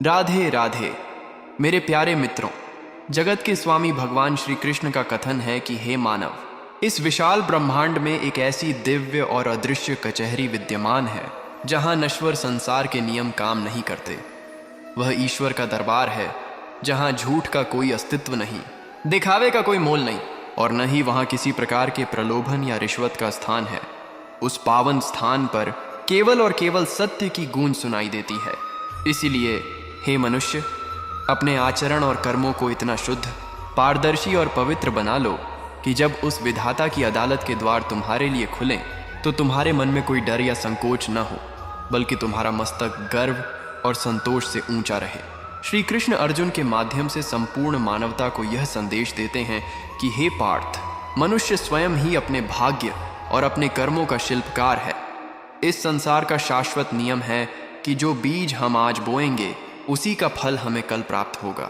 राधे राधे मेरे प्यारे मित्रों। जगत के स्वामी भगवान श्री कृष्ण का कथन है कि हे मानव, इस विशाल ब्रह्मांड में एक ऐसी दिव्य और अदृश्य कचहरी विद्यमान है जहां नश्वर संसार के नियम काम नहीं करते। वह ईश्वर का दरबार है जहां झूठ का कोई अस्तित्व नहीं, दिखावे का कोई मोल नहीं और न ही वहां किसी प्रकार के प्रलोभन या रिश्वत का स्थान है। उस पावन स्थान पर केवल और केवल सत्य की गूंज सुनाई देती है। इसीलिए हे मनुष्य, अपने आचरण और कर्मों को इतना शुद्ध, पारदर्शी और पवित्र बना लो कि जब उस विधाता की अदालत के द्वार तुम्हारे लिए खुलें तो तुम्हारे मन में कोई डर या संकोच न हो, बल्कि तुम्हारा मस्तक गर्व और संतोष से ऊंचा रहे। श्री कृष्ण अर्जुन के माध्यम से संपूर्ण मानवता को यह संदेश देते हैं कि हे पार्थ, मनुष्य स्वयं ही अपने भाग्य और अपने कर्मों का शिल्पकार है। इस संसार का शाश्वत नियम है कि जो बीज हम आज बोएंगे उसी का फल हमें कल प्राप्त होगा।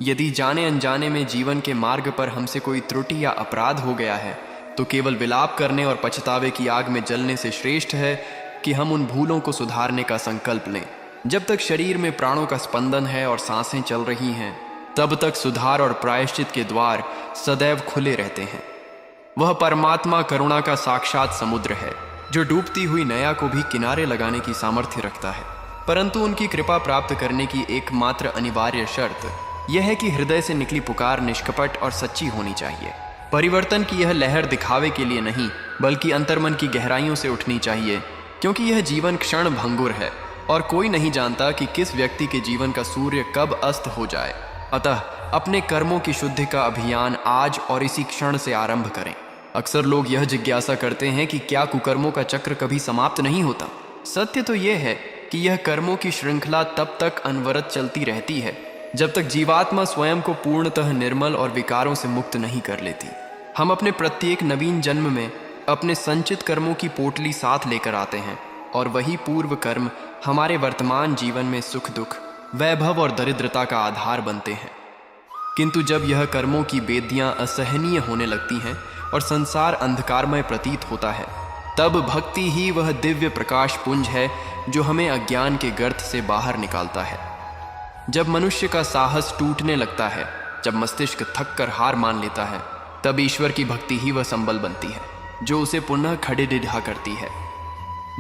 यदि जाने अनजाने में जीवन के मार्ग पर हमसे कोई त्रुटि या अपराध हो गया है तो केवल विलाप करने और पछतावे की आग में जलने से श्रेष्ठ है कि हम उन भूलों को सुधारने का संकल्प लें। जब तक शरीर में प्राणों का स्पंदन है और सांसें चल रही हैं, तब तक सुधार और प्रायश्चित के द्वार सदैव खुले रहते हैं। वह परमात्मा करुणा का साक्षात समुद्र है जो डूबती हुई नैया को भी किनारे लगाने की सामर्थ्य रखता है। परंतु उनकी कृपा प्राप्त करने की एकमात्र अनिवार्य शर्त यह है कि हृदय से निकली पुकार निष्कपट और सच्ची होनी चाहिए। परिवर्तन की यह लहर दिखावे के लिए नहीं, बल्कि अंतर्मन की गहराइयों से उठनी चाहिए, क्योंकि यह जीवन क्षण भंगुर है और कोई नहीं जानता कि किस व्यक्ति के जीवन का सूर्य कब अस्त हो जाए। अतः अपने कर्मों की शुद्धि का अभियान आज और इसी क्षण से आरंभ करें। अक्सर लोग यह जिज्ञासा करते हैं कि क्या कुकर्मों का चक्र कभी समाप्त नहीं होता। सत्य तो यह है कि यह कर्मों की श्रृंखला तब तक अनवरत चलती रहती है जब तक जीवात्मा स्वयं को पूर्णतः निर्मल और विकारों से मुक्त नहीं कर लेती। हम अपने प्रत्येक नवीन जन्म में अपने संचित कर्मों की पोटली साथ लेकर आते हैं और वही पूर्व कर्म हमारे वर्तमान जीवन में सुख दुख, वैभव और दरिद्रता का आधार बनते हैं। किंतु जब यह कर्मों की बेदियां असहनीय होने लगती हैं और संसार अंधकारमय प्रतीत होता है, तब भक्ति ही वह दिव्य प्रकाश पुंज है जो हमें अज्ञान के गर्त से बाहर निकालता है। जब मनुष्य का साहस टूटने लगता है, जब मस्तिष्क थक कर हार मान लेता है, तब ईश्वर की भक्ति ही वह संबल बनती है जो उसे पुनः खड़े डिढ़ा करती है।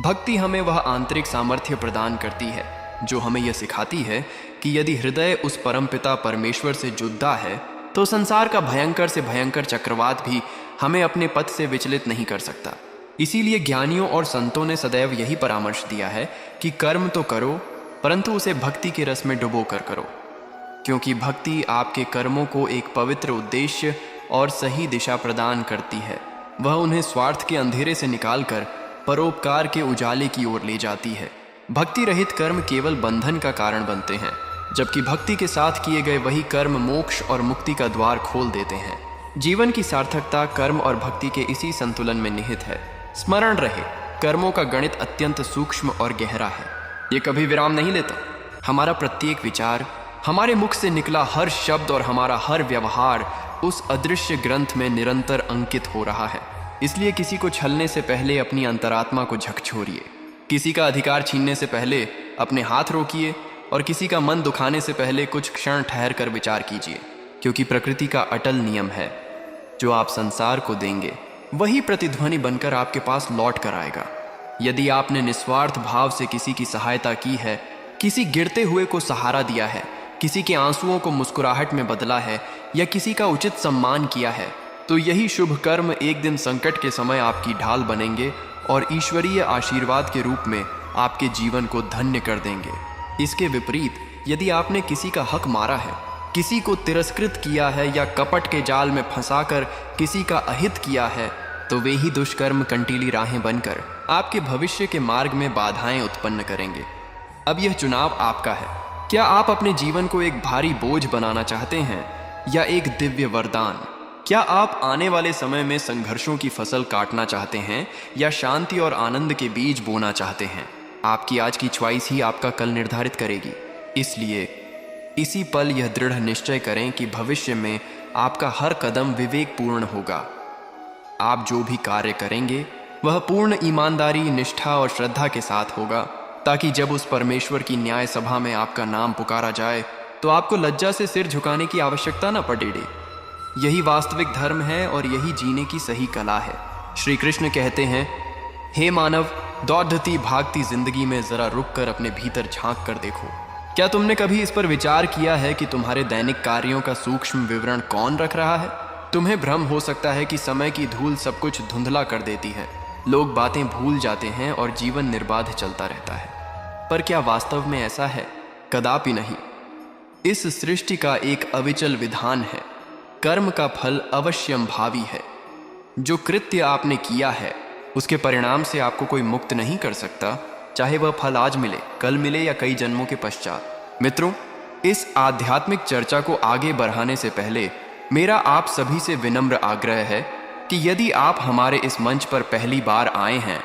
भक्ति हमें वह आंतरिक सामर्थ्य प्रदान करती है जो हमें यह सिखाती है कि यदि हृदय उस परमपिता परमेश्वर से जुड़ा है तो संसार का भयंकर से भयंकर चक्रवात भी हमें अपने पथ से विचलित नहीं कर सकता। इसीलिए ज्ञानियों और संतों ने सदैव यही परामर्श दिया है कि कर्म तो करो, परंतु उसे भक्ति के रस में डुबो कर करो, क्योंकि भक्ति आपके कर्मों को एक पवित्र उद्देश्य और सही दिशा प्रदान करती है। वह उन्हें स्वार्थ के अंधेरे से निकालकर परोपकार के उजाले की ओर ले जाती है। भक्ति रहित कर्म केवल बंधन का कारण बनते हैं, जबकि भक्ति के साथ किए गए वही कर्म मोक्ष और मुक्ति का द्वार खोल देते हैं। जीवन की सार्थकता कर्म और भक्ति के इसी संतुलन में निहित है। स्मरण रहे, कर्मों का गणित अत्यंत सूक्ष्म और गहरा है। ये कभी विराम नहीं लेता। हमारा प्रत्येक विचार, हमारे मुख से निकला हर शब्द और हमारा हर व्यवहार उस अदृश्य ग्रंथ में निरंतर अंकित हो रहा है। इसलिए किसी को छलने से पहले अपनी अंतरात्मा को झकझोरिए, किसी का अधिकार छीनने से पहले अपने हाथ रोकिए और किसी का मन दुखाने से पहले कुछ क्षण ठहर कर विचार कीजिए, क्योंकि प्रकृति का अटल नियम है, जो आप संसार को देंगे वही प्रतिध्वनि बनकर आपके पास लौट कर आएगा। यदि आपने निस्वार्थ भाव से किसी की सहायता की है, किसी गिरते हुए को सहारा दिया है, किसी के आंसुओं को मुस्कुराहट में बदला है या किसी का उचित सम्मान किया है, तो यही शुभ कर्म एक दिन संकट के समय आपकी ढाल बनेंगे और ईश्वरीय आशीर्वाद के रूप में आपके जीवन को धन्य कर देंगे। इसके विपरीत यदि आपने किसी का हक मारा है, किसी को तिरस्कृत किया है या कपट के जाल में फंसाकर किसी का अहित किया है, तो वे ही दुष्कर्म कंटीली राहें बनकर आपके भविष्य के मार्ग में बाधाएं उत्पन्न करेंगे। अब यह चुनाव आपका है। क्या आप अपने जीवन को एक भारी बोझ बनाना चाहते हैं या एक दिव्य वरदान? क्या आप आने वाले समय में संघर्षों की फसल काटना चाहते हैं या शांति और आनंद के बीज बोना चाहते हैं? आपकी आज की च्वाइस ही आपका कल निर्धारित करेगी। इसलिए इसी पल यह दृढ़ निश्चय करें कि भविष्य में आपका हर कदम विवेकपूर्ण होगा। आप जो भी कार्य करेंगे वह पूर्ण ईमानदारी, निष्ठा और श्रद्धा के साथ होगा ताकि जब उस परमेश्वर की न्याय सभा में आपका नाम पुकारा जाए तो आपको लज्जा से सिर झुकाने की आवश्यकता न पड़े। यही वास्तविक धर्म है और यही जीने की सही कला है। श्री कृष्ण कहते हैं, हे मानव, दौड़ती भागती जिंदगी में जरा रुक कर अपने भीतर झांक कर देखो। क्या तुमने कभी इस पर विचार किया है कि तुम्हारे दैनिक कार्यों का सूक्ष्म विवरण कौन रख रहा है? तुम्हें भ्रम हो सकता है कि समय की धूल सब कुछ धुंधला कर देती है, लोग बातें भूल जाते हैं और जीवन निर्बाध चलता रहता है। पर क्या वास्तव में ऐसा है? कदापि नहीं। इस सृष्टि का एक अविचल विधान है, कर्म का फल अवश्यंभावी है। जो कृत्य आपने किया है उसके परिणाम से आपको कोई मुक्त नहीं कर सकता, चाहे वह फल आज मिले, कल मिले या कई जन्मों के पश्चात। मित्रों, इस आध्यात्मिक चर्चा को आगे बढ़ाने से पहले मेरा आप सभी से विनम्र आग्रह है कि यदि आप हमारे इस मंच पर पहली बार आए हैं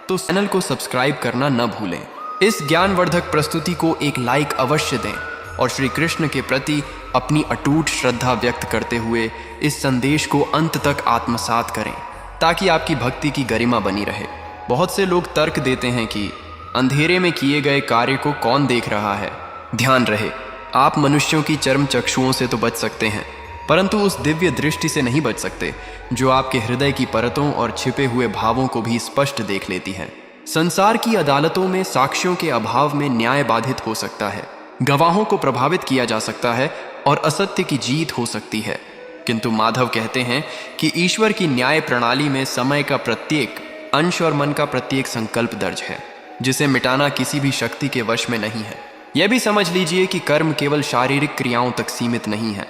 तो चैनल को सब्सक्राइब करना न भूलें। इस ज्ञानवर्धक प्रस्तुति को एक लाइक अवश्य दें और श्री कृष्ण के प्रति अपनी अटूट श्रद्धा व्यक्त करते हुए इस संदेश को अंत तक आत्मसात करें, ताकि आपकी भक्ति की गरिमा बनी रहे। बहुत से लोग तर्क देते हैं कि अंधेरे में किए गए कार्य को कौन देख रहा है। ध्यान रहे, आप मनुष्यों की चर्म चक्षुओं से तो बच सकते हैं, परंतु उस दिव्य दृष्टि से नहीं बच सकते जो आपके हृदय की परतों और छिपे हुए भावों को भी स्पष्ट देख लेती है। संसार की अदालतों में साक्ष्यों के अभाव में न्याय बाधित हो सकता है, गवाहों को प्रभावित किया जा सकता है और असत्य की जीत हो सकती है। किंतु माधव कहते हैं कि ईश्वर की न्याय प्रणाली में समय का प्रत्येक अंश और मन का प्रत्येक संकल्प दर्ज है, जिसे मिटाना किसी भी शक्ति के वश में नहीं है। यह भी समझ लीजिए कि कर्म केवल शारीरिक क्रियाओं तक सीमित नहीं है।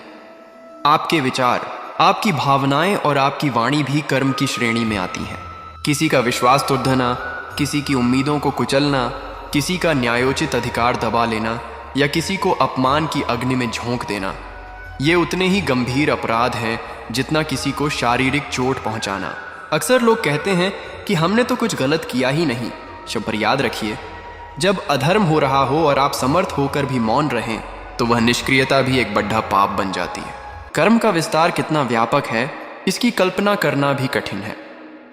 आपके विचार, आपकी भावनाएं और आपकी वाणी भी कर्म की श्रेणी में आती हैं। किसी का विश्वास तोड़ना, किसी की उम्मीदों को कुचलना, किसी का न्यायोचित अधिकार दबा लेना या किसी को अपमान की अग्नि में झोंक देना, ये उतने ही गंभीर अपराध हैं जितना किसी को शारीरिक चोट पहुंचाना। अक्सर लोग कहते हैं कि हमने तो कुछ गलत किया ही नहीं। पर याद रखिए, जब अधर्म हो रहा हो और आप समर्थ होकर भी मौन रहें तो वह निष्क्रियता भी एक बड़ा पाप बन जाती है। कर्म का विस्तार कितना व्यापक है, इसकी कल्पना करना भी कठिन है।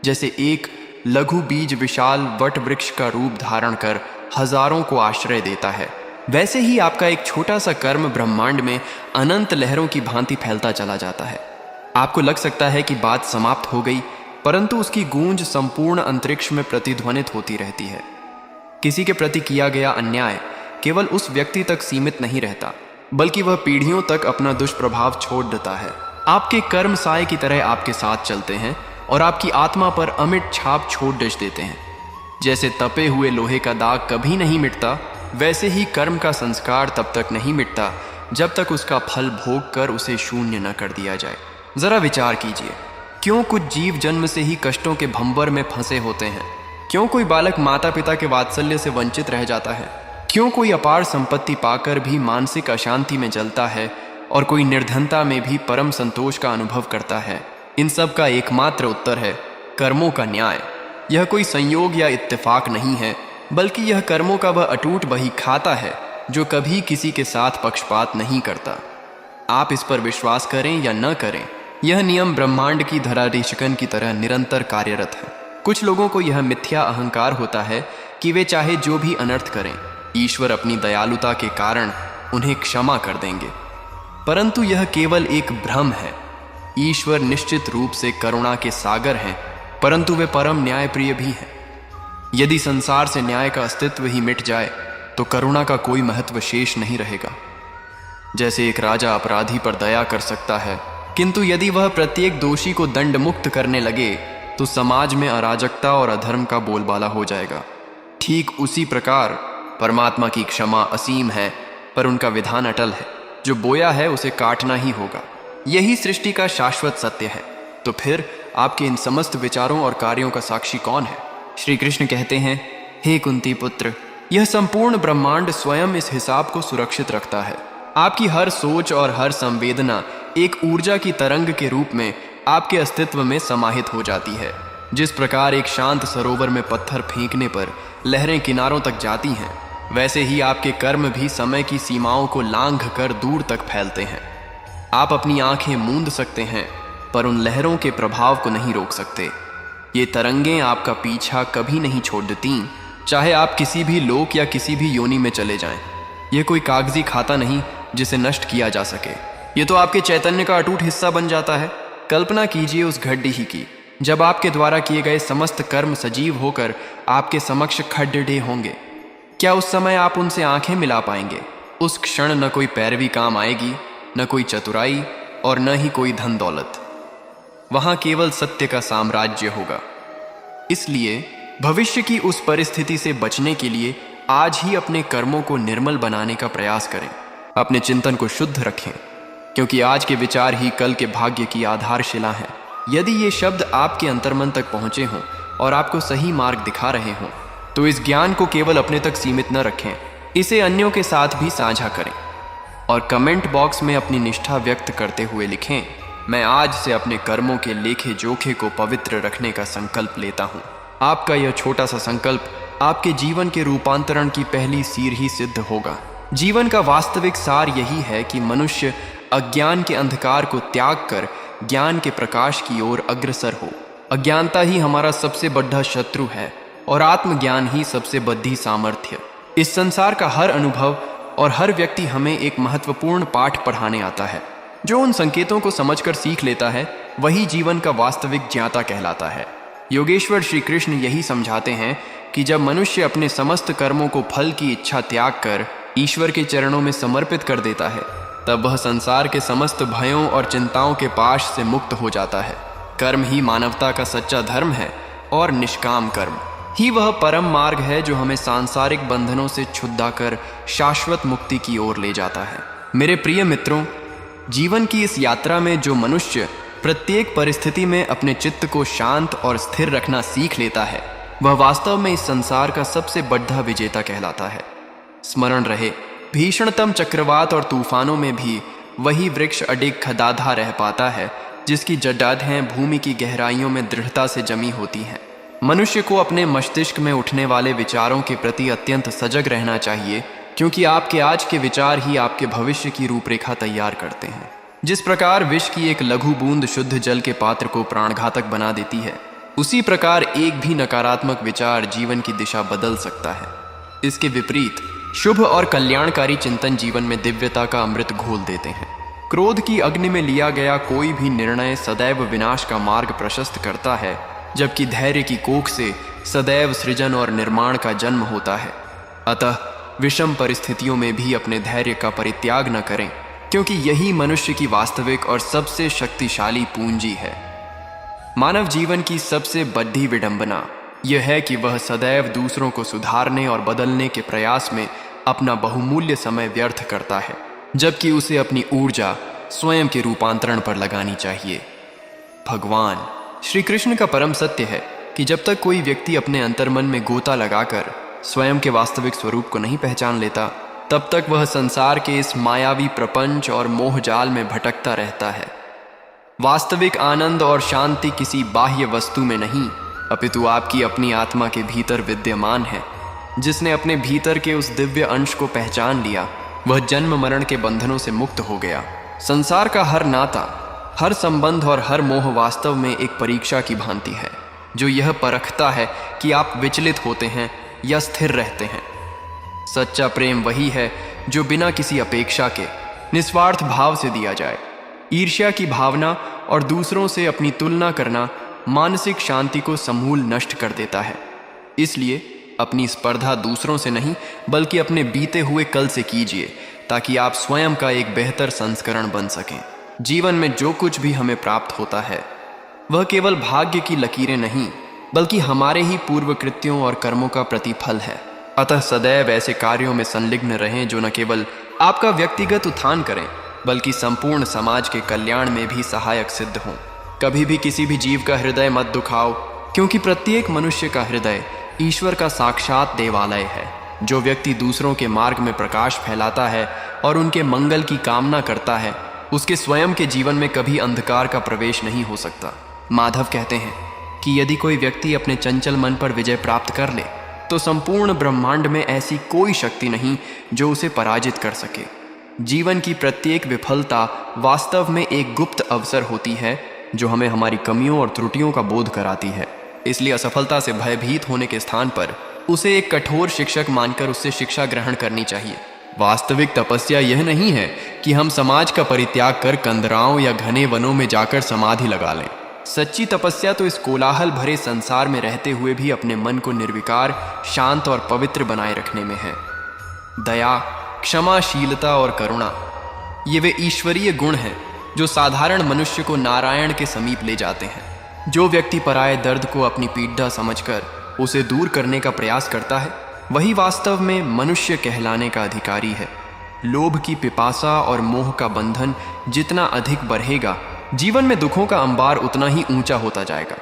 जैसे एक लघु बीज विशाल वट वृक्ष का रूप धारण कर हजारों को आश्रय देता है, वैसे ही आपका एक छोटा सा कर्म ब्रह्मांड में अनंत लहरों की भांति फैलता चला जाता है। आपको लग सकता है कि बात समाप्त हो गई, परंतु उसकी गूंज संपूर्ण अंतरिक्ष में प्रतिध्वनित होती रहती है। किसी के प्रति किया गया अन्याय केवल उस व्यक्ति तक सीमित नहीं रहता, बल्कि वह पीढ़ियों तक अपना दुष्प्रभाव छोड़ देता है। आपके कर्म साए की तरह आपके साथ चलते हैं और आपकी आत्मा पर अमिट छाप छोड़ देते हैं। जैसे तपे हुए लोहे का दाग कभी नहीं मिटता, वैसे ही कर्म का संस्कार तब तक नहीं मिटता जब तक उसका फल भोग कर उसे शून्य न कर दिया जाए। जरा विचार कीजिए, क्यों कुछ जीव जन्म से ही कष्टों के भंवर में फंसे होते हैं? क्यों कोई बालक माता पिता के वात्सल्य से वंचित रह जाता है? क्यों कोई अपार संपत्ति पाकर भी मानसिक अशांति में जलता है और कोई निर्धनता में भी परम संतोष का अनुभव करता है? इन सब का एकमात्र उत्तर है कर्मों का न्याय। यह कोई संयोग या इत्तेफाक नहीं है, बल्कि यह कर्मों का वह अटूट बही खाता है जो कभी किसी के साथ पक्षपात नहीं करता। आप इस पर विश्वास करें या न करें, यह नियम ब्रह्मांड की धराधीशकन की तरह निरंतर कार्यरत है। कुछ लोगों को यह मिथ्या अहंकार होता है कि वे चाहे जो भी अनर्थ करें, ईश्वर अपनी दयालुता के कारण उन्हें क्षमा कर देंगे, परंतु यह केवल एक भ्रम है। ईश्वर निश्चित रूप से करुणा के सागर हैं, परंतु वे परम न्यायप्रिय भी हैं। यदि संसार से न्याय का अस्तित्व ही मिट जाए तो करुणा का कोई महत्व शेष नहीं रहेगा। जैसे एक राजा अपराधी पर दया कर सकता है, किंतु यदि वह प्रत्येक दोषी को दंड मुक्त करने लगे तो समाज में अराजकता और अधर्म का बोलबाला हो जाएगा। ठीक उसी प्रकार परमात्मा की क्षमा असीम है, पर उनका विधान अटल है। जो बोया है उसे काटना ही होगा। यही सृष्टि का शाश्वत सत्य है। तो फिर आपके इन समस्त विचारों और कार्यों का साक्षी कौन है? श्री कृष्ण कहते हैं, हे कुंती पुत्र, यह संपूर्ण ब्रह्मांड स्वयं इस हिसाब को सुरक्षित रखता है। आपकी हर सोच और हर संवेदना एक ऊर्जा की तरंग के रूप में आपके अस्तित्व में समाहित हो जाती है। जिस प्रकार एक शांत सरोवर में पत्थर फेंकने पर लहरें किनारों तक जाती हैं, वैसे ही आपके कर्म भी समय की सीमाओं को लांघ कर दूर तक फैलते हैं। आप अपनी आंखें मूंद सकते हैं, पर उन लहरों के प्रभाव को नहीं रोक सकते। ये तरंगें आपका पीछा कभी नहीं छोड़ देती, चाहे आप किसी भी लोक या किसी भी योनि में चले जाएं। यह कोई कागजी खाता नहीं जिसे नष्ट किया जा सके। ये तो आपके चैतन्य का अटूट हिस्सा बन जाता है। कल्पना कीजिए उस घड़ी ही की जब आपके द्वारा किए गए समस्त कर्म सजीव होकर आपके समक्ष खड़े होंगे। क्या उस समय आप उनसे आंखें मिला पाएंगे? उस क्षण न कोई पैरवी काम आएगी, न कोई चतुराई और न ही कोई धन दौलत। वहां केवल सत्य का साम्राज्य होगा। इसलिए भविष्य की उस परिस्थिति से बचने के लिए आज ही अपने कर्मों को निर्मल बनाने का प्रयास करें। अपने चिंतन को शुद्ध रखें, क्योंकि आज के विचार ही कल के भाग्य की आधारशिला हैं। यदि ये शब्द आपके अंतर्मन तक पहुंचे हों और आपको सही मार्ग दिखा रहे हों, तो इस ज्ञान को केवल अपने तक सीमित न रखें, इसे अन्यों के साथ भी साझा करें और कमेंट बॉक्स में अपनी निष्ठा व्यक्त करते हुए लिखें, मैं आज से अपने कर्मों के लेखे जोखे को पवित्र रखने का संकल्प लेता हूँ। आपका यह छोटा सा संकल्प आपके जीवन के रूपांतरण की पहली सीढ़ी ही सिद्ध होगा। जीवन का वास्तविक सार यही है कि मनुष्य अज्ञान के अंधकार को त्याग कर ज्ञान के प्रकाश की ओर अग्रसर हो। अज्ञानता ही हमारा सबसे बड़ा शत्रु है और आत्मज्ञान ही सबसे बड़ी सामर्थ्य। इस संसार का हर अनुभव और हर व्यक्ति हमें एक महत्वपूर्ण पाठ पढ़ाने आता है। जो उन संकेतों को समझकर सीख लेता है, वही जीवन का वास्तविक ज्ञाता कहलाता है। योगेश्वर श्री कृष्ण यही समझाते हैं कि जब मनुष्य अपने समस्त कर्मों को फल की इच्छा त्याग कर ईश्वर के चरणों में समर्पित कर देता है, तब वह संसार के समस्त भयों और चिंताओं के पाश से मुक्त हो जाता है। कर्म ही मानवता का सच्चा धर्म है और निष्काम कर्म ही वह परम मार्ग है जो हमें सांसारिक बंधनों से छुड़ा कर शाश्वत मुक्ति की ओर ले जाता है। मेरे प्रिय मित्रों, जीवन की इस यात्रा में जो मनुष्य प्रत्येक परिस्थिति में अपने चित्त को शांत और स्थिर रखना सीख लेता है, वह वास्तव में इस संसार का सबसे बड़ा विजेता कहलाता है। स्मरण रहे, भीषणतम चक्रवात और तूफानों में भी वही वृक्ष अडिग खदाधा रह पाता है जिसकी जड़ें भूमि की गहराइयों में दृढ़ता से जमी होती हैं। मनुष्य को अपने मस्तिष्क में उठने वाले विचारों के प्रति अत्यंत सजग रहना चाहिए, क्योंकि आपके आज के विचार ही आपके भविष्य की रूपरेखा तैयार करते हैं। जिस प्रकार विष की एक लघु बूंद शुद्ध जल के पात्र को प्राणघातक बना देती है, उसी प्रकार एक भी नकारात्मक विचार जीवन की दिशा बदल सकता है। इसके विपरीत शुभ और कल्याणकारी चिंतन जीवन में दिव्यता का अमृत घोल देते हैं। क्रोध की अग्नि में लिया गया कोई भी निर्णय सदैव विनाश का मार्ग प्रशस्त करता है, जबकि धैर्य की कोख से सदैव सृजन और निर्माण का जन्म होता है। अतः विषम परिस्थितियों में भी अपने धैर्य का परित्याग न करें, क्योंकि यही मनुष्य की वास्तविक और सबसे शक्तिशाली पूंजी है। मानव जीवन की सबसे बड़ी विडंबना यह है कि वह सदैव दूसरों को सुधारने और बदलने के प्रयास में अपना बहुमूल्य समय व्यर्थ करता है, जबकि उसे अपनी ऊर्जा स्वयं के रूपांतरण पर लगानी चाहिए। भगवान श्री कृष्ण का परम सत्य है कि जब तक कोई व्यक्ति अपने अंतर्मन में गोता लगाकर स्वयं के वास्तविक स्वरूप को नहीं पहचान लेता, तब तक वह संसार के इस मायावी प्रपंच और मोहजाल में भटकता रहता है। वास्तविक आनंद और शांति किसी बाह्य वस्तु में नहीं, अपितु आपकी अपनी आत्मा के भीतर विद्यमान है। जिसने अपने भीतर के उस दिव्य अंश को पहचान लिया, वह जन्म मरण के बंधनों से मुक्त हो गया। संसार का हर नाता, हर संबंध और हर मोह वास्तव में एक परीक्षा की भांति है, जो यह परखता है कि आप विचलित होते हैं या स्थिर रहते हैं। सच्चा प्रेम वही है जो बिना किसी अपेक्षा के निस्वार्थ भाव से दिया जाए। ईर्ष्या की भावना और दूसरों से अपनी तुलना करना मानसिक शांति को समूल नष्ट कर देता है। इसलिए अपनी स्पर्धा दूसरों से नहीं, बल्कि अपने बीते हुए कल से कीजिए, ताकि आप स्वयं का एक बेहतर संस्करण बन सकें। जीवन में जो कुछ भी हमें प्राप्त होता है, वह केवल भाग्य की लकीरें नहीं, बल्कि हमारे ही पूर्व कृत्यों और कर्मों का प्रतिफल है। अतः सदैव ऐसे कार्यों में संलिग्न रहें जो न केवल आपका व्यक्तिगत उत्थान करें, बल्कि संपूर्ण समाज के कल्याण में भी सहायक सिद्ध हों। कभी भी किसी भी जीव का हृदय मत दुखाओ, क्योंकि प्रत्येक मनुष्य का हृदय ईश्वर का साक्षात देवालय है। जो व्यक्ति दूसरों के मार्ग में प्रकाश फैलाता है और उनके मंगल की कामना करता है, उसके स्वयं के जीवन में कभी अंधकार का प्रवेश नहीं हो सकता। माधव कहते हैं कि यदि कोई व्यक्ति अपने चंचल मन पर विजय प्राप्त कर ले, तो संपूर्ण ब्रह्मांड में ऐसी कोई शक्ति नहीं जो उसे पराजित कर सके। जीवन की प्रत्येक विफलता वास्तव में एक गुप्त अवसर होती है, जो हमें हमारी कमियों और त्रुटियों का बोध कराती है। इसलिए असफलता से भयभीत होने के स्थान पर उसे एक कठोर शिक्षक मानकर उससे शिक्षा ग्रहण करनी चाहिए। वास्तविक तपस्या यह नहीं है कि हम समाज का परित्याग कर कंदराओं या घने वनों में जाकर समाधि लगा लें। सच्ची तपस्या तो इस कोलाहल भरे संसार में रहते हुए भी अपने मन को निर्विकार, शांत और पवित्र बनाए रखने में है। दया, क्षमाशीलता और करुणा, ये वे ईश्वरीय गुण हैं जो साधारण मनुष्य को नारायण के समीप ले जाते हैं। जो व्यक्ति पराये दर्द को अपनी पीड़ा समझकर उसे दूर करने का प्रयास करता है, वही वास्तव में मनुष्य कहलाने का अधिकारी है। लोभ की पिपासा और मोह का बंधन जितना अधिक बढ़ेगा, जीवन में दुखों का अंबार उतना ही ऊंचा होता जाएगा।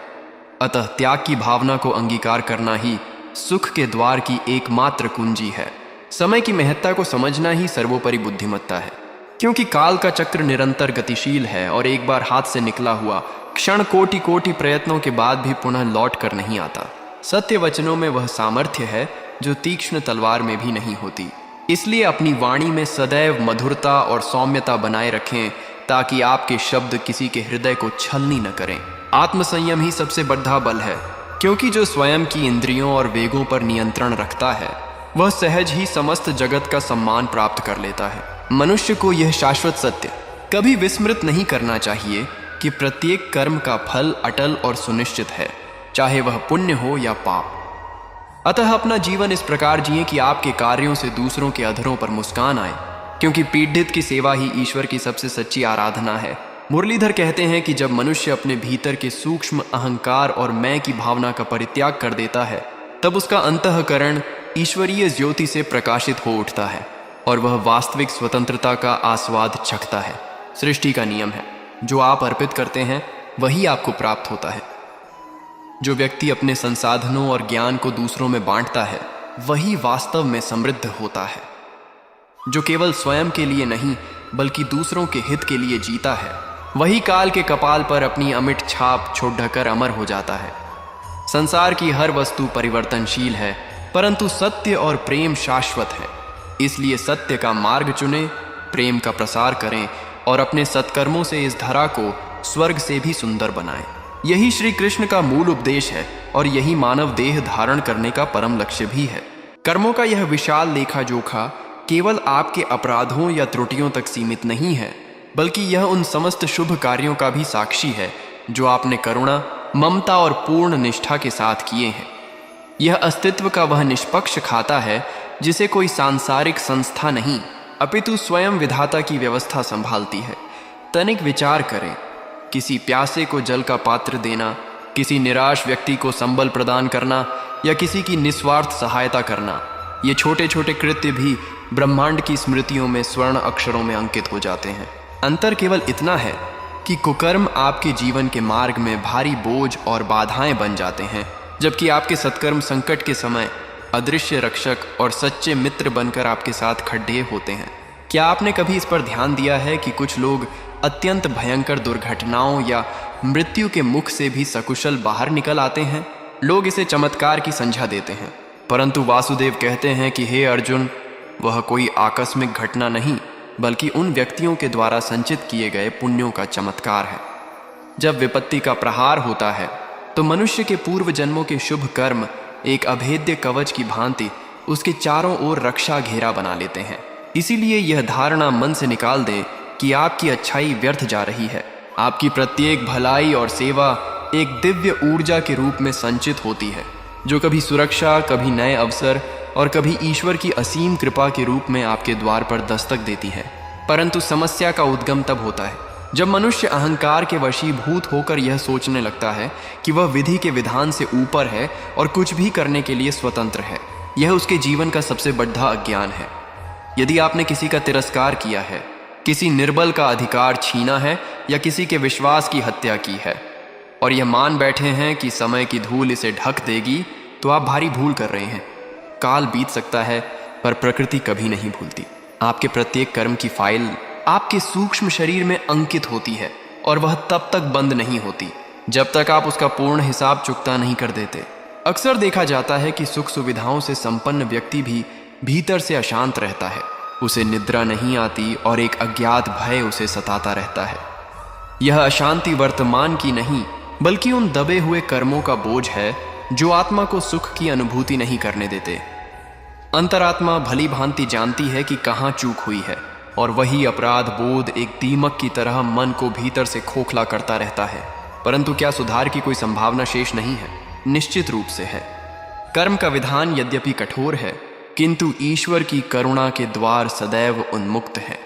अतः त्याग की भावना को अंगीकार करना ही सुख के द्वार की एकमात्र कुंजी है। समय की महत्ता को समझना ही सर्वोपरि बुद्धिमत्ता है, क्योंकि काल का चक्र निरंतर गतिशील है और एक बार हाथ से निकला हुआ क्षण कोटि कोटि प्रयत्नों के बाद भी पुनः लौट कर नहीं आता। सत्य वचनों में वह सामर्थ्य है जो तीक्ष्ण तलवार में भी नहीं होती। इसलिए अपनी वाणी में सदैव मधुरता और सौम्यता बनाए रखें, ताकि आपके शब्द किसी के हृदय को छलनी न करें। आत्मसंयम ही सबसे बड़ा बल है, क्योंकि जो स्वयं की इंद्रियों और वेगों पर नियंत्रण रखता है, वह सहज ही समस्त जगत का सम्मान प्राप्त कर लेता है। मनुष्य को यह शाश्वत सत्य कभी विस्मृत नहीं करना चाहिए कि प्रत्येक कर्म का फल अटल और सुनिश्चित है, चाहे वह पुण्य हो या पाप। अतः अपना जीवन इस प्रकार जिए कि आपके कार्यों से दूसरों के अधरों पर मुस्कान आए, क्योंकि पीड़ित की सेवा ही ईश्वर की सबसे सच्ची आराधना है। मुरलीधर कहते हैं कि जब मनुष्य अपने भीतर के सूक्ष्म अहंकार और मैं की भावना का परित्याग कर देता है, तब उसका अंतःकरण ईश्वरीय ज्योति से प्रकाशित हो उठता है और वह वास्तविक स्वतंत्रता का आस्वाद चखता है। सृष्टि का नियम है, जो आप अर्पित करते हैं वही आपको प्राप्त होता है। जो व्यक्ति अपने संसाधनों और ज्ञान को दूसरों में बांटता है, वही वास्तव में समृद्ध होता है। जो केवल स्वयं के लिए नहीं बल्कि दूसरों के हित के लिए जीता है, वही काल के कपाल पर अपनी अमिट छाप छोड़कर अमर हो जाता है। संसार की हर वस्तु परिवर्तनशील है, परंतु सत्य और प्रेम शाश्वत है। इसलिए सत्य का मार्ग चुनें, प्रेम का प्रसार करें और अपने सत्कर्मों से इस धरा को स्वर्ग से भी सुंदर बनाएं। यही श्री कृष्ण का मूल उपदेश है और यही मानव देह धारण करने का परम लक्ष्य भी है। कर्मों का यह विशाल लेखा जोखा केवल आपके अपराधों या त्रुटियों तक सीमित नहीं है, बल्कि यह उन समस्त शुभ कार्यों का भी साक्षी है जो आपने करुणा, ममता और पूर्ण निष्ठा के साथ किए हैं। यह अस्तित्व का वह निष्पक्ष खाता है जिसे कोई सांसारिक संस्था नहीं, अपितु स्वयं विधाता की व्यवस्था संभालती है। तनिक विचार करें, किसी प्यासे को जल का पात्र देना, किसी निराश व्यक्ति को संबल प्रदान करना या किसी की निस्वार्थ सहायता करना, ये छोटे छोटे कृत्य भी ब्रह्मांड की स्मृतियों में स्वर्ण अक्षरों में अंकित हो जाते हैं। अंतर केवल इतना है कि कुकर्म आपके जीवन के मार्ग में भारी बोझ और बाधाएं बन जाते हैं, जबकि आपके सत्कर्म संकट के समय अदृश्य रक्षक और सच्चे मित्र बनकर आपके साथ खड़े होते हैं। क्या आपने कभी इस पर ध्यान दिया है कि कुछ लोग अत्यंत भयंकर दुर्घटनाओं या मृत्यु के मुख से भी सकुशल बाहर निकल आते हैं? लोग इसे चमत्कार की संज्ञा देते हैं, परंतु वासुदेव कहते हैं कि हे अर्जुन, वह कोई आकस्मिक घटना नहीं बल्कि उन व्यक्तियों के द्वारा संचित किए गए पुण्यों का चमत्कार है। जब विपत्ति का प्रहार होता है तो मनुष्य के पूर्व जन्मों के शुभ कर्म एक अभेद्य कवच की भांति उसके चारों ओर रक्षा घेरा बना लेते हैं। इसीलिए यह धारणा मन से निकाल दें कि आपकी अच्छाई व्यर्थ जा रही है। आपकी प्रत्येक भलाई और सेवा एक दिव्य ऊर्जा के रूप में संचित होती है, जो कभी सुरक्षा, कभी नए अवसर और कभी ईश्वर की असीम कृपा के रूप में आपके द्वार पर दस्तक देती है। परंतु समस्या का उद्गम तब होता है जब मनुष्य अहंकार के वशीभूत होकर यह सोचने लगता है कि वह विधि के विधान से ऊपर है और कुछ भी करने के लिए स्वतंत्र है। यह उसके जीवन का सबसे बड़ा अज्ञान है। यदि आपने किसी का तिरस्कार किया है, किसी निर्बल का अधिकार छीना है या किसी के विश्वास की हत्या की है और यह मान बैठे हैं कि समय की धूल इसे ढक देगी, तो आप भारी भूल कर रहे हैं। काल बीत सकता है पर प्रकृति कभी नहीं भूलती। आपके प्रत्येक कर्म की फाइल आपके सूक्ष्म शरीर में अंकित होती है और वह तब तक बंद नहीं होती जब तक आप उसका पूर्ण हिसाब चुकता नहीं कर देते। अक्सर देखा जाता है कि सुख सुविधाओं से संपन्न व्यक्ति भी भीतर से अशांत रहता है। उसे निद्रा नहीं आती और एक अज्ञात भय उसे सताता रहता है। यह अशांति वर्तमान की नहीं बल्कि उन दबे हुए कर्मों का बोझ है जो आत्मा को सुख की अनुभूति नहीं करने देते। अंतरात्मा भली भांति जानती है कि कहाँ चूक हुई है, और वही अपराध बोध एक दीमक की तरह मन को भीतर से खोखला करता रहता है। परंतु क्या सुधार की कोई संभावना शेष नहीं है? निश्चित रूप से है। कर्म का विधान यद्यपि कठोर है, किंतु ईश्वर की करुणा के द्वार सदैव उन्मुक्त है।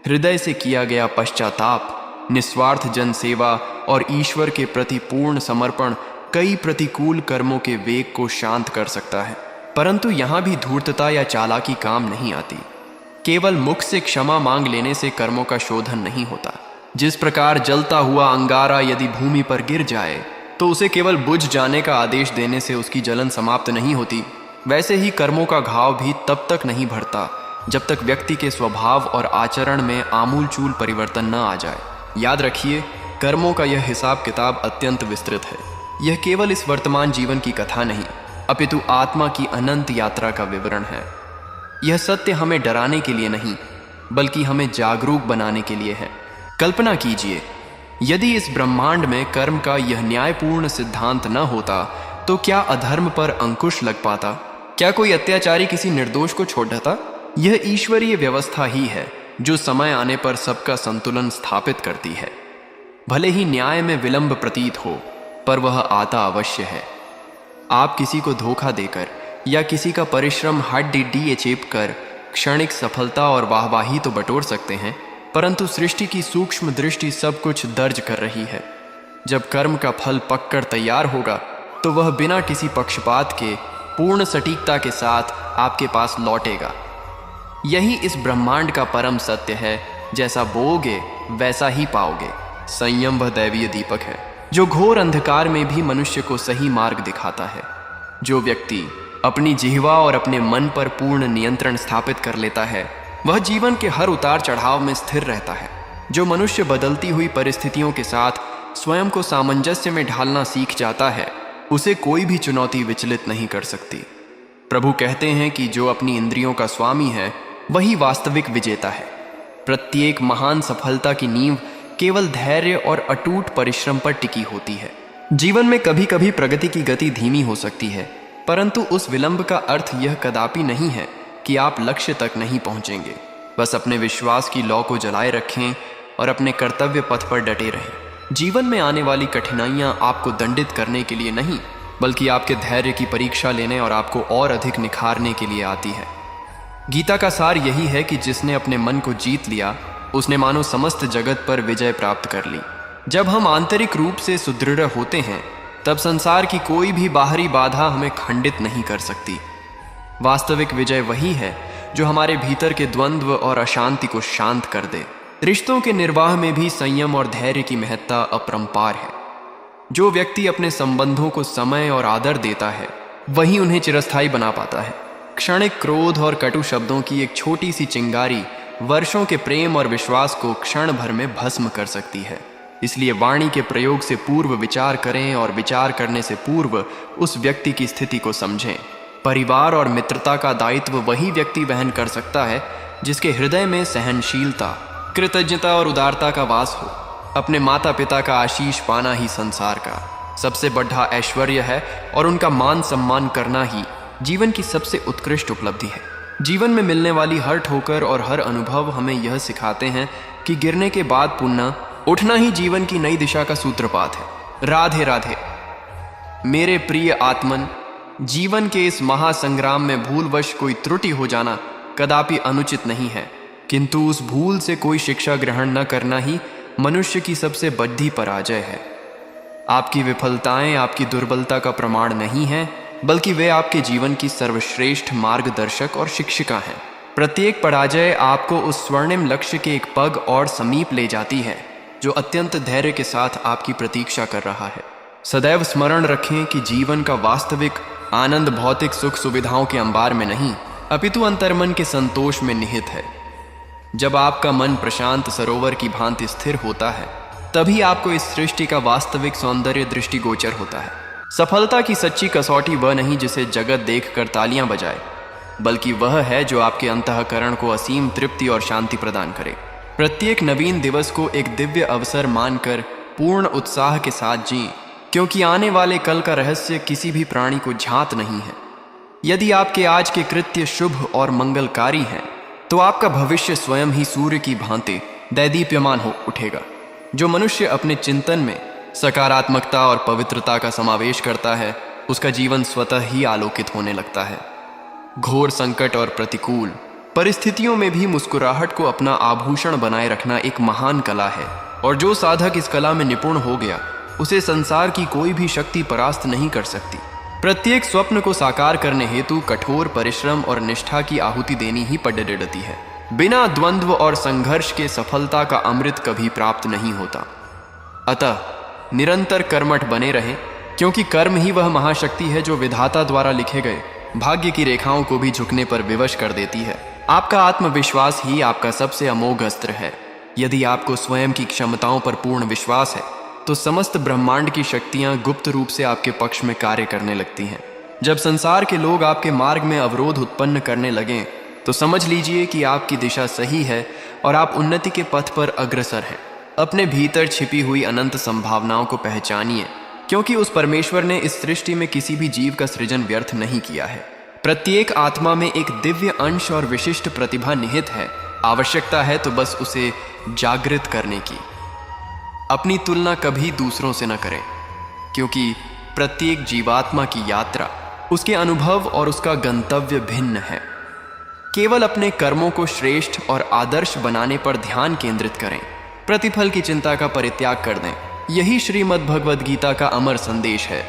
हृदय से किया गया पश्चाताप, निस्वार्थ जन सेवा और ईश्वर के प्रति पूर्ण समर्पण कई प्रतिकूल कर्मों के वेग को शांत कर सकता है। परंतु यहाँ भी धूर्तता या चालाकी काम नहीं आती। केवल मुख से क्षमा मांग लेने से कर्मों का शोधन नहीं होता। जिस प्रकार जलता हुआ अंगारा यदि भूमि पर गिर जाए तो उसे केवल बुझ जाने का आदेश देने से उसकी जलन समाप्त नहीं होती, वैसे ही कर्मों का घाव भी तब तक नहीं भरता जब तक व्यक्ति के स्वभाव और आचरण में आमूलचूल परिवर्तन न आ जाए। याद रखिए, कर्मों का यह हिसाब किताब अत्यंत विस्तृत है। यह केवल इस वर्तमान जीवन की कथा नहीं, अपितु आत्मा की अनंत यात्रा का विवरण है। यह सत्य हमें डराने के लिए नहीं, बल्कि हमें जागरूक बनाने के लिए है। कल्पना कीजिए, यदि इस ब्रह्मांड में कर्म का यह न्यायपूर्ण सिद्धांत न होता तो क्या अधर्म पर अंकुश लग पाता? क्या कोई अत्याचारी किसी निर्दोष को छोड़ देता? यह ईश्वरीय व्यवस्था ही है जो समय आने पर सबका संतुलन स्थापित करती है। भले ही न्याय में विलंब प्रतीत हो, पर वह आता अवश्य है। आप किसी को धोखा देकर या किसी का परिश्रम हड्डी चेप कर क्षणिक सफलता और वाहवाही तो बटोर सकते हैं, परंतु सृष्टि की सूक्ष्म दृष्टि सब कुछ दर्ज कर रही है। जब कर्म का फल पककर तैयार होगा तो वह बिना किसी पक्षपात के पूर्ण सटीकता के साथ आपके पास लौटेगा। यही इस ब्रह्मांड का परम सत्य है। जैसा बोओगे वैसा ही पाओगे। संयम वह दैवीय दीपक है जो घोर अंधकार में भी मनुष्य को सही मार्ग दिखाता है। जो व्यक्ति अपनी जिह्वा और अपने मन पर पूर्ण नियंत्रण स्थापित कर लेता है, वह जीवन के हर उतार चढ़ाव में स्थिर रहता है। जो मनुष्य बदलती हुई परिस्थितियों के साथ स्वयं को सामंजस्य में ढालना सीख जाता है, उसे कोई भी चुनौती विचलित नहीं कर सकती। प्रभु कहते हैं कि जो अपनी इंद्रियों का स्वामी है वही वास्तविक विजेता है। प्रत्येक महान सफलता की नींव केवल धैर्य और अटूट परिश्रम पर टिकी होती है। जीवन में कभी कभी प्रगति की गति धीमी हो सकती है, परंतु उस विलंब का अर्थ यह कदापि नहीं है कि आप लक्ष्य तक नहीं पहुंचेंगे। बस अपने विश्वास की लौ को जलाए रखें और अपने कर्तव्य पथ पर डटे रहें। जीवन में आने वाली कठिनाइयां आपको दंडित करने के लिए नहीं, बल्कि आपके धैर्य की परीक्षा लेने और आपको और अधिक निखारने के लिए आती है। गीता का सार यही है कि जिसने अपने मन को जीत लिया, उसने मानो समस्त जगत पर विजय प्राप्त कर ली। जब हम आंतरिक रूप से सुदृढ़ होते हैं, तब संसार की कोई भी बाहरी बाधा हमें खंडित नहीं कर सकती। वास्तविक विजय वही है जो हमारे भीतर के द्वंद्व और अशांति को शांत कर दे। रिश्तों के निर्वाह में भी संयम और धैर्य की महत्ता अपरंपार है। जो व्यक्ति अपने संबंधों को समय और आदर देता है, वही उन्हें चिरस्थायी बना पाता है। क्षणिक क्रोध और कटु शब्दों की एक छोटी सी चिंगारी वर्षों के प्रेम और विश्वास को क्षण भर में भस्म कर सकती है। इसलिए वाणी के प्रयोग से पूर्व विचार करें और विचार करने से पूर्व उस व्यक्ति की स्थिति को समझें। परिवार और मित्रता का दायित्व वही व्यक्ति वहन कर सकता है जिसके हृदय में सहनशीलता, कृतज्ञता और उदारता का वास हो। अपने माता पिता का आशीष पाना ही संसार का सबसे बड़ा ऐश्वर्य है और उनका मान सम्मान करना ही जीवन की सबसे उत्कृष्ट उपलब्धि है। जीवन में मिलने वाली हर ठोकर और हर अनुभव हमें यह सिखाते हैं कि गिरने के बाद पुनः उठना ही जीवन की नई दिशा का सूत्रपात है। राधे राधे। मेरे प्रिय आत्मन, जीवन के इस महासंग्राम में भूलवश कोई त्रुटि हो जाना कदापि अनुचित नहीं है, किंतु उस भूल से कोई शिक्षा ग्रहण न करना ही मनुष्य की सबसे बड़ी पराजय है। आपकी विफलताएं आपकी दुर्बलता का प्रमाण नहीं है, बल्कि वे आपके जीवन की सर्वश्रेष्ठ मार्गदर्शक और शिक्षिका हैं। प्रत्येक पराजय आपको उस स्वर्णिम लक्ष्य के एक पग और समीप ले जाती है जो अत्यंत धैर्य के साथ आपकी प्रतीक्षा कर रहा है। सदैव स्मरण रखें कि जीवन का वास्तविक आनंद भौतिक सुख सुविधाओं के अंबार में नहीं, अपितु अंतर्मन के संतोष में निहित है। जब आपका मन प्रशांत सरोवर की भांति स्थिर होता है, तभी आपको इस सृष्टि का वास्तविक सौंदर्य दृष्टिगोचर होता है। सफलता की सच्ची कसौटी वह नहीं जिसे जगत देखकर तालियां बजाए, बल्कि वह है जो आपके अंतःकरण को असीम तृप्ति और शांति प्रदान करे। प्रत्येक नवीन दिवस को एक दिव्य अवसर मानकर पूर्ण उत्साह के साथ जी क्योंकि आने वाले कल का रहस्य किसी भी प्राणी को ज्ञात नहीं है। यदि आपके आज के कृत्य शुभ और मंगलकारी हैं, तो आपका भविष्य स्वयं ही सूर्य की भांति दैदीप्यमान हो उठेगा। जो मनुष्य अपने चिंतन में सकारात्मकता और पवित्रता का समावेश करता है, उसका जीवन स्वतः ही आलोकित होने लगता है। घोर संकट और प्रतिकूल परिस्थितियों में भी मुस्कुराहट को अपना आभूषण बनाए रखना एक महान कला है, और जो साधक इस कला में निपुण हो गया, उसे संसार की कोई भी शक्ति परास्त नहीं कर सकती। प्रत्येक स्वप्न को साकार करने हेतु कठोर परिश्रम और निष्ठा की आहुति देनी ही पड़ती है। बिना द्वंद्व और संघर्ष के सफलता का अमृत कभी प्राप्त नहीं होता। अतः निरंतर कर्मठ बने रहें, क्योंकि कर्म ही वह महाशक्ति है जो विधाता द्वारा लिखे गए भाग्य की रेखाओं को भी झुकने पर विवश कर देती है। आपका आत्मविश्वास ही आपका सबसे अमोघ अस्त्र है। यदि आपको स्वयं की क्षमताओं पर पूर्ण विश्वास है, तो समस्त ब्रह्मांड की शक्तियां गुप्त रूप से आपके पक्ष में कार्य करने लगती हैं। जब संसार के लोग आपके मार्ग में अवरोध उत्पन्न करने लगें, तो समझ लीजिए कि आपकी दिशा सही है और आप उन्नति के पथ पर अग्रसर हैं। अपने भीतर छिपी हुई अनंत संभावनाओं को पहचानिए, क्योंकि उस परमेश्वर ने इस सृष्टि में किसी भी जीव का सृजन व्यर्थ नहीं किया है। प्रत्येक आत्मा में एक दिव्य अंश और विशिष्ट प्रतिभा निहित है। आवश्यकता है तो बस उसे जागृत करने की। अपनी तुलना कभी दूसरों से न करें, क्योंकि प्रत्येक जीवात्मा की यात्रा, उसके अनुभव और उसका गंतव्य भिन्न है। केवल अपने कर्मों को श्रेष्ठ और आदर्श बनाने पर ध्यान केंद्रित करें। प्रतिफल की चिंता का परित्याग कर दें। यही श्रीमद् भगवद गीता का अमर संदेश है।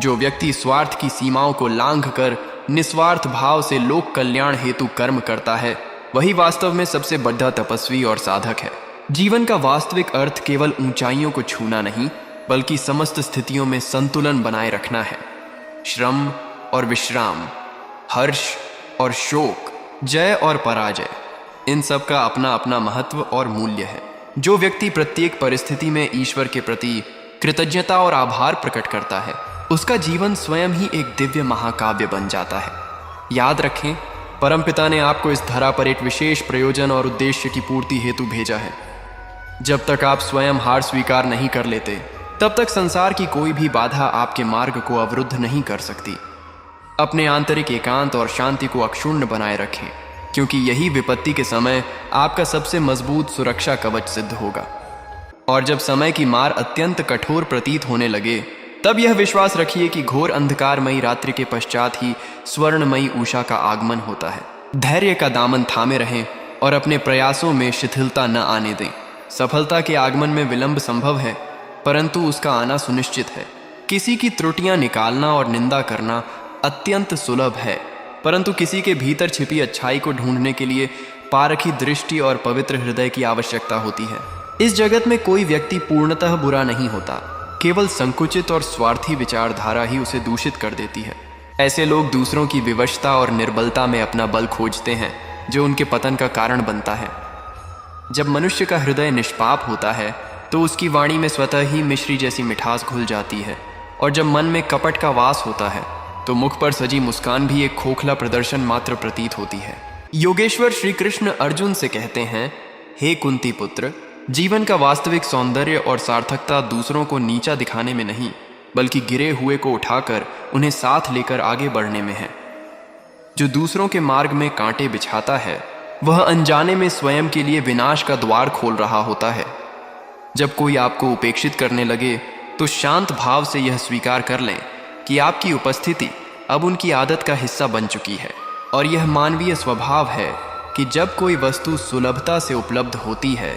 जो व्यक्ति स्वार्थ की सीमाओं को लांघ कर निस्वार्थ भाव से लोक कल्याण हेतु कर्म करता है, वही वास्तव में सबसे बड़ा तपस्वी और साधक है। जीवन का वास्तविक अर्थ केवल ऊंचाइयों को छूना नहीं, बल्कि समस्त स्थितियों में संतुलन बनाए रखना है। श्रम और विश्राम, हर्ष और शोक, जय और पराजय, इन सब का अपना अपना महत्व और मूल्य है। जो व्यक्ति प्रत्येक परिस्थिति में ईश्वर के प्रति कृतज्ञता और आभार प्रकट करता है, उसका जीवन स्वयं ही एक दिव्य महाकाव्य बन जाता है। याद रखें, परमपिता ने आपको इस धरा पर एक विशेष प्रयोजन और उद्देश्य की पूर्ति हेतु भेजा है। जब तक आप स्वयं हार स्वीकार नहीं कर लेते, तब तक संसार की कोई भी बाधा आपके मार्ग को अवरुद्ध नहीं कर सकती। अपने आंतरिक एकांत और शांति को अक्षुण्ण बनाए रखें, क्योंकि यही विपत्ति के समय आपका सबसे मजबूत सुरक्षा कवच सिद्ध होगा। और जब समय की मार अत्यंत कठोर प्रतीत होने लगे, तब यह विश्वास रखिए कि घोर अंधकारमयी रात्रि के पश्चात ही स्वर्णमयी उषा का आगमन होता है। धैर्य का दामन थामे रहें और अपने प्रयासों में शिथिलता न आने दें। सफलता के आगमन में विलंब संभव है, परंतु उसका आना सुनिश्चित है। किसी की त्रुटियां निकालना और निंदा करना अत्यंत सुलभ है, परंतु किसी के भीतर छिपी अच्छाई को ढूंढने के लिए पारखी दृष्टि और पवित्र हृदय की आवश्यकता होती है। इस जगत में कोई व्यक्ति पूर्णतः बुरा नहीं होता, केवल संकुचित और स्वार्थी विचारधारा ही उसे दूषित कर देती है। ऐसे लोग दूसरों की विवशता और निर्बलता में अपना बल खोजते हैं, जो उनके पतन का कारण बनता है। जब मनुष्य का हृदय निष्पाप होता है, तो उसकी वाणी में स्वतः ही मिश्री जैसी मिठास घुल जाती है, और जब मन में कपट का वास होता है, तो मुख पर सजी मुस्कान भी एक खोखला प्रदर्शन मात्र प्रतीत होती है। योगेश्वर श्री कृष्ण अर्जुन से कहते हैं, हे कुंती पुत्र, जीवन का वास्तविक सौंदर्य और सार्थकता दूसरों को नीचा दिखाने में नहीं, बल्कि गिरे हुए को उठाकर उन्हें साथ लेकर आगे बढ़ने में है। जो दूसरों के मार्ग में कांटे बिछाता है, वह अनजाने में स्वयं के लिए विनाश का द्वार खोल रहा होता है। जब कोई आपको उपेक्षित करने लगे, तो शांत भाव से यह स्वीकार कर लें कि आपकी उपस्थिति अब उनकी आदत का हिस्सा बन चुकी है। और यह मानवीय स्वभाव है कि जब कोई वस्तु सुलभता से उपलब्ध होती है,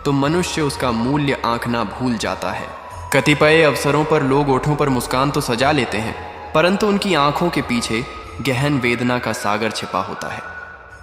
तो मनुष्य उसका मूल्य आंकना भूल जाता है। कतिपय अवसरों पर लोग ओठों पर मुस्कान तो सजा लेते हैं, परंतु उनकी आंखों के पीछे गहन वेदना का सागर छिपा होता है।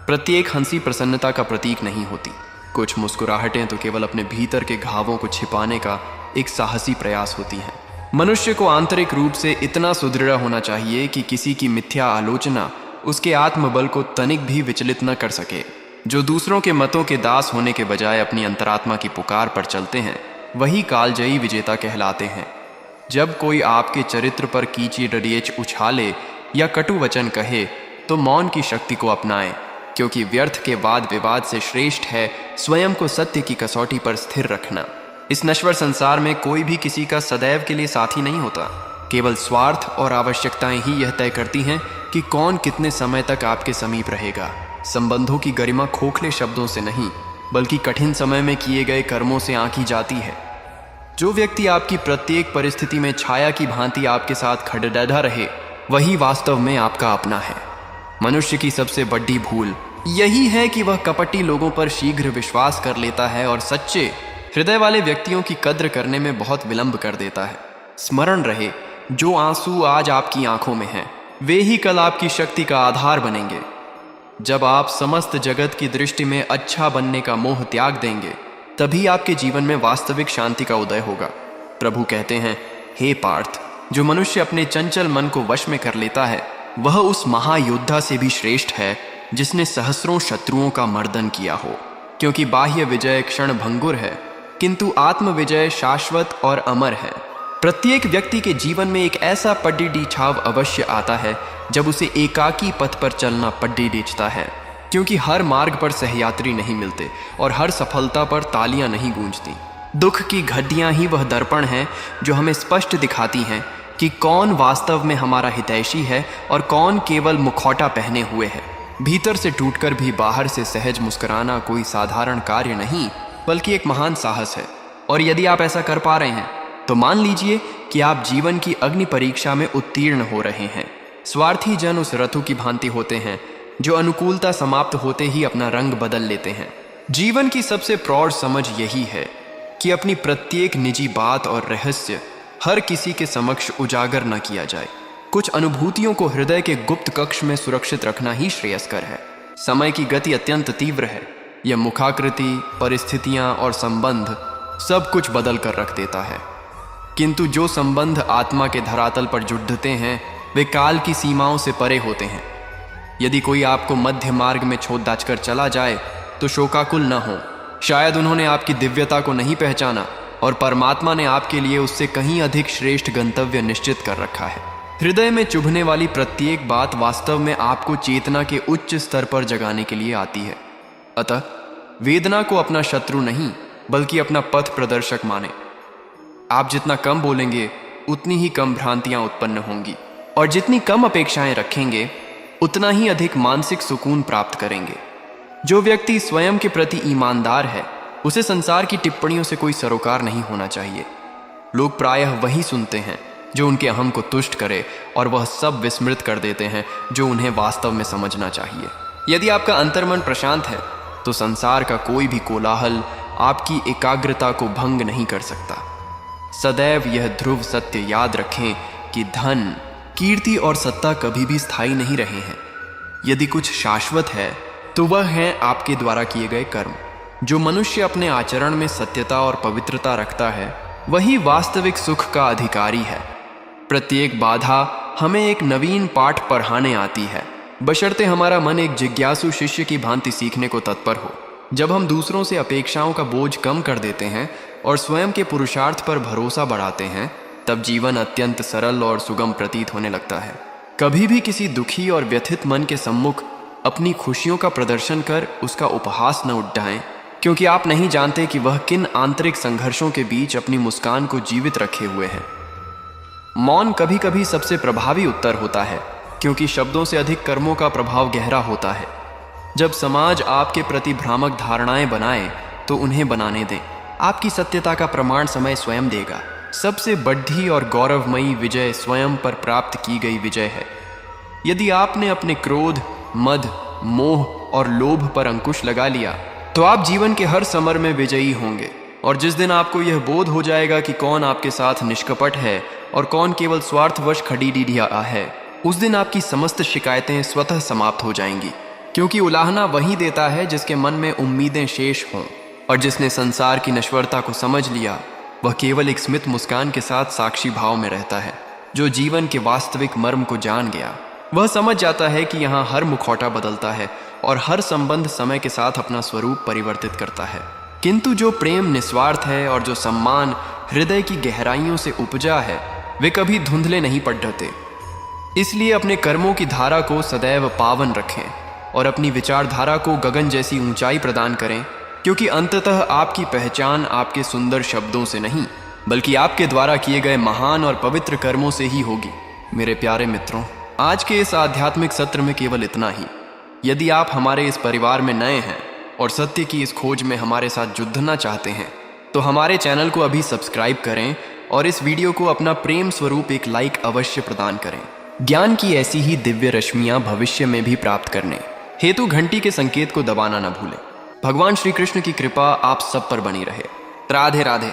प्रत्येक हंसी प्रसन्नता का प्रतीक नहीं होती। कुछ मुस्कुराहटें तो केवल अपने भीतर के घावों को छिपाने का एक साहसी प्रयास होती हैं। मनुष्य को आंतरिक रूप से इतना सुदृढ़ होना चाहिए कि किसी की मिथ्या आलोचना उसके आत्मबल को तनिक भी विचलित न कर सके। जो दूसरों के मतों के दास होने के बजाय अपनी अंतरात्मा की पुकार पर चलते हैं, वही कालजयी विजेता कहलाते हैं। जब कोई आपके चरित्र पर कीची डरिएच उछाले या कटु वचन कहे, तो मौन की शक्ति को अपनाएं, क्योंकि व्यर्थ के वाद विवाद से श्रेष्ठ है स्वयं को सत्य की कसौटी पर स्थिर रखना। इस नश्वर संसार में कोई भी किसी का सदैव के लिए साथी नहीं होता। केवल स्वार्थ और आवश्यकताएं ही यह तय करती हैं कि कौन कितने समय तक आपके समीप रहेगा। संबंधों की गरिमा खोखले शब्दों से नहीं, बल्कि कठिन समय में किए गए कर्मों से आंकी जाती है। जो व्यक्ति आपकी प्रत्येक परिस्थिति में छाया की भांति आपके साथ खड़डा रहे, वही वास्तव में आपका अपना है। मनुष्य की सबसे बड़ी भूल यही है कि वह कपटी लोगों पर शीघ्र विश्वास कर लेता है और सच्चे हृदय वाले व्यक्तियों की कद्र करने में बहुत विलंब कर देता है। स्मरण रहे, जो आंसू आज आपकी आंखों में हैं, वे ही कल आपकी शक्ति का आधार बनेंगे। जब आप समस्त जगत की दृष्टि में अच्छा बनने का मोह त्याग देंगे, तभी आपके जीवन में वास्तविक शांति का उदय होगा। प्रभु कहते हैं, हे पार्थ, जो मनुष्य अपने चंचल मन को वश में कर लेता है, वह उस महायोद्धा से भी श्रेष्ठ है जिसने सहस्रों शत्रुओं का मर्दन किया हो। क्योंकि बाह्य विजय क्षण भंगुर है, किंतु आत्म विजय शाश्वत और अमर है। प्रत्येक व्यक्ति के जीवन में एक ऐसा पड्डी छाव अवश्य आता है जब उसे एकाकी पथ पर चलना पड्डी डीचता है। क्योंकि हर मार्ग पर सहयात्री नहीं मिलते और हर सफलता पर तालियां नहीं गूंजती। दुख की घड़ियां ही वह दर्पण हैं जो हमें स्पष्ट दिखाती हैं कि कौन वास्तव में हमारा हितैषी है और कौन केवल मुखौटा पहने हुए है। भीतर से टूटकर भी बाहर से सहज मुस्कुराना कोई साधारण कार्य नहीं, बल्कि एक महान साहस है। और यदि आप ऐसा कर पा रहे हैं, तो मान लीजिए कि आप जीवन की अग्नि परीक्षा में उत्तीर्ण हो रहे हैं। स्वार्थी जन उस रथु की भांति होते हैं जो अनुकूलता समाप्त होते ही अपना रंग बदल लेते हैं। जीवन की सबसे प्रौढ़ समझ यही है कि अपनी प्रत्येक निजी बात और रहस्य हर किसी के समक्ष उजागर न किया जाए। कुछ अनुभूतियों को हृदय के गुप्त कक्ष में सुरक्षित रखना ही श्रेयस्कर है। समय की गति अत्यंत तीव्र है। यह मुखाकृति, परिस्थितियां और संबंध सब कुछ बदल कर रख देता है। किंतु जो संबंध आत्मा के धरातल पर जुड़ते हैं, वे काल की सीमाओं से परे होते हैं। यदि कोई आपको मध्य मार्ग में छोड़ दाचकर चला जाए, तो शोकाकुल न हो। शायद उन्होंने आपकी दिव्यता को नहीं पहचाना और परमात्मा ने आपके लिए उससे कहीं अधिक श्रेष्ठ गंतव्य निश्चित कर रखा है। हृदय में चुभने वाली प्रत्येक बात वास्तव में आपको चेतना के उच्च स्तर पर जगाने के लिए आती है। अतः वेदना को अपना शत्रु नहीं, बल्कि अपना पथ प्रदर्शक माने। आप जितना कम बोलेंगे, उतनी ही कम भ्रांतियां उत्पन्न होंगी, और जितनी कम अपेक्षाएं रखेंगे, उतना ही अधिक मानसिक सुकून प्राप्त करेंगे। जो व्यक्ति स्वयं के प्रति ईमानदार है, उसे संसार की टिप्पणियों से कोई सरोकार नहीं होना चाहिए। लोग प्रायः वही सुनते हैं जो उनके अहम को तुष्ट करे, और वह सब विस्मृत कर देते हैं जो उन्हें वास्तव में समझना चाहिए। यदि आपका अंतर्मन प्रशांत है, तो संसार का कोई भी कोलाहल आपकी एकाग्रता को भंग नहीं कर सकता। सदैव यह ध्रुव सत्य याद रखें कि धन, कीर्ति और सत्ता कभी भी स्थायी नहीं रहे हैं। यदि कुछ शाश्वत है, तो वह है आपके द्वारा किए गए कर्म। जो मनुष्य अपने आचरण में सत्यता और पवित्रता रखता है, वही वास्तविक सुख का अधिकारी है। प्रत्येक बाधा हमें एक नवीन पाठ पढ़ाने आती है, बशर्ते हमारा मन एक जिज्ञासु शिष्य की भांति सीखने को तत्पर हो। जब हम दूसरों से अपेक्षाओं का बोझ कम कर देते हैं और स्वयं के पुरुषार्थ पर भरोसा बढ़ाते हैं, तब जीवन अत्यंत सरल और सुगम प्रतीत होने लगता है। कभी भी किसी दुखी और व्यथित मन के सम्मुख अपनी खुशियों का प्रदर्शन कर उसका उपहास न उड्डाएं, क्योंकि आप नहीं जानते कि वह किन आंतरिक संघर्षों के बीच अपनी मुस्कान को जीवित रखे हुए है। मौन कभी कभी सबसे प्रभावी उत्तर होता है, क्योंकि शब्दों से अधिक कर्मों का प्रभाव गहरा होता है। जब समाज आपके प्रति भ्रामक धारणाएं बनाए, तो उन्हें बनाने दें। आपकी सत्यता का प्रमाण समय स्वयं देगा। सबसे बड़ी और गौरवमयी विजय स्वयं पर प्राप्त की गई विजय है। यदि आपने अपने क्रोध, मद, मोह और लोभ पर अंकुश लगा लिया, तो आप जीवन के हर समर में विजयी होंगे। और जिस दिन आपको यह बोध हो जाएगा कि कौन आपके साथ निष्कपट है और कौन केवल स्वार्थवश खड़ीडिया है, उस दिन आपकी समस्त शिकायतें स्वतः समाप्त हो जाएंगी। क्योंकि उलाहना वही देता है जिसके मन में उम्मीदें शेष हों, और जिसने संसार की नश्वरता को समझ लिया, वह केवल एक स्मित मुस्कान के साथ साक्षी भाव में रहता है। जो जीवन के वास्तविक मर्म को जान गया, वह समझ जाता है कि यहाँ हर मुखौटा बदलता है और हर संबंध समय के साथ अपना स्वरूप परिवर्तित करता है। किंतु जो प्रेम निस्वार्थ है और जो सम्मान हृदय की गहराइयों से उपजा है, वे कभी धुंधले नहीं पड़ जाते। इसलिए अपने कर्मों की धारा को सदैव पावन रखें और अपनी विचारधारा को गगन जैसी ऊंचाई प्रदान करें, क्योंकि अंततः आपकी पहचान आपके सुंदर शब्दों से नहीं बल्कि आपके द्वारा किए गए महान और पवित्र कर्मों से ही होगी। मेरे प्यारे मित्रों, आज के इस आध्यात्मिक सत्र में केवल इतना ही। यदि आप हमारे इस परिवार में नए हैं और सत्य की इस खोज में हमारे साथ जुड़ना चाहते हैं तो हमारे चैनल को अभी सब्सक्राइब करें और इस वीडियो को अपना प्रेम स्वरूप एक लाइक अवश्य प्रदान करें। ज्ञान की ऐसी ही दिव्य रश्मियां भविष्य में भी प्राप्त करने हेतु घंटी के संकेत को दबाना न भूलें। भगवान श्री कृष्ण की कृपा आप सब पर बनी रहे। राधे राधे।